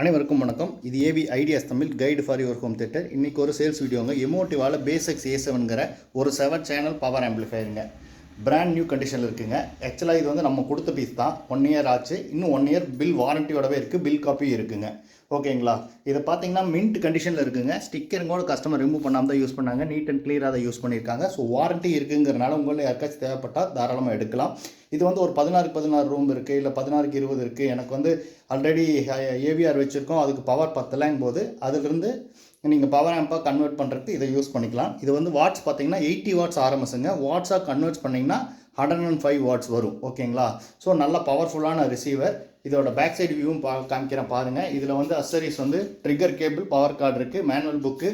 அனைவருக்கும் வணக்கம். இது AV ideas Tamil guide for your home theatre. இன்றைக்கி ஒரு சேல்ஸ் வீடியோங்க. எமோட்டிவால் பேசிக்ஸ் A7ங்கிற ஒரு 7 சேனல் பவர் ஆம்பிளிஃபையருங்க. பிராண்ட் நியூ கண்டிஷனில் இருக்குங்க. ஆக்சுவலாக இது வந்து நம்ம கொடுத்த பீஸ் தான். 1 இயர் ஆச்சு. இன்னும் 1 இயர் பில் வாரண்டியோடவே இருக்குது. பில் காப்பி இருக்குங்க. ஓகேங்களா? இதை பார்த்தீங்கன்னா மின்ட் கண்டிஷனில் இருக்குங்க. ஸ்டிக்கருங்கோட கஸ்டமர் ரிமூவ் பண்ணாமல் தான் யூஸ் பண்ணாங்க. நீட் அண்ட் கிளியராக அதை யூஸ் பண்ணியிருக்காங்க. ஸோ வாரண்ட்டி இருக்குங்கிறனால உங்களுக்கு யாருக்காச்சும் தேவைப்பட்டால் தாராளமாக எடுக்கலாம். இது வந்து ஒரு 16 ரூம் இருக்குது, இல்லை 16 இருக்குது. எனக்கு வந்து ஆல்ரெடி ஏவிஆர் வச்சுருக்கோம், அதுக்கு பவர் பத்தலைங்கும் போது அதிலிருந்து நீங்கள் பவர் ஆம்பாக கன்வெர்ட் பண்ணுறதுக்கு இதை யூஸ் பண்ணிக்கலாம். இது வந்து வாட்ஸ் பார்த்தீங்கன்னா 80 வாட்ஸ் ஆர்எம்எஸ்ங்க. வாட்ஸாக கன்வெர்ட் பண்ணிங்கன்னா 105 வாட்ஸ் வரும். ஓகேங்களா? ஸோ நல்ல பவர்ஃபுல்லான ரிசீவர். இதோட பேக் சைடு வியூவும் காமிக்கிறேன் பாருங்கள். இதில் வந்து அசரிஸ் வந்து ட்ரிகர் கேபிள், பவர் கார்டு இருக்குது, மேனுவல் புக்கு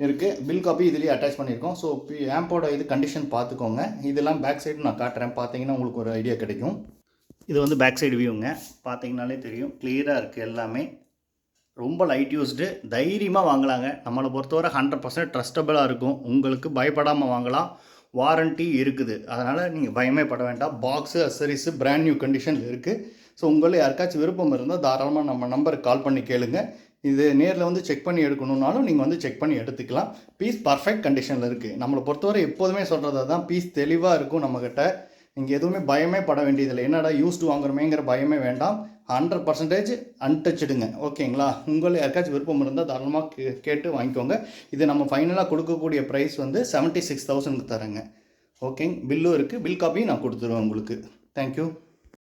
இருக்குது, பில் காப்பி இதுலேயே அட்டாச் பண்ணியிருக்கோம். ஸோ ஆம்போட இது கண்டிஷன் பார்த்துக்கோங்க. இதெல்லாம் பேக் சைடு நான் காட்டுறேன், பார்த்தீங்கன்னா உங்களுக்கு ஒரு ஐடியா கிடைக்கும். இது வந்து பேக் சைடு வியூங்க. பார்த்தீங்கனாலே தெரியும், கிளியராக இருக்குது. எல்லாமே ரொம்ப லைட் யூஸ்டு. தைரியமாக வாங்கலாங்க. நம்மளை பொறுத்தவரை 100% ட்ரஸ்டபுளாக இருக்கும். உங்களுக்கு பயப்படாமல் வாங்கலாம். வாரண்ட்டி இருக்குது. அதனால் நீங்கள் பயமே பட வேண்டாம். பாக்ஸு அசரிஸு பிராண்ட் நியூ கண்டிஷனில் இருக்குது. ஸோ உங்களுக்கு யாருக்காச்சும் விருப்பம் இருந்தால் தாராளமாக நம்ம நம்பருக்கு கால் பண்ணி கேளுங்க. இது நேரில் வந்து செக் பண்ணி எடுக்கணுன்னாலும் நீங்கள் வந்து செக் பண்ணி எடுத்துக்கலாம். பீஸ் பர்ஃபெக்ட் கண்டிஷனில் இருக்குது. நம்மளை பொறுத்தவரை எப்போதுமே சொல்கிறது தான், பீஸ் தெளிவாக இருக்கும் நம்மக்கிட்ட. நீங்கள் எதுவுமே பயமே பட வேண்டியதில்லை. என்னடா யூஸ்டு வாங்குறமேங்கிற பயமே வேண்டாம். 100% அன்டச்சுடுங்க. ஓகேங்களா? உங்களை யாருக்காச்சும் விருப்பம் இருந்தால் தாராளமாக கேட்டு வாங்கிக்கோங்க. இது நம்ம ஃபைனலாக கொடுக்கக்கூடிய ப்ரைஸ் வந்து 76,000 தரேங்க. ஓகேங்க. பில்லும் இருக்குது. பில் காப்பியும் நான் கொடுத்துருவேன் உங்களுக்கு. தேங்க்யூ.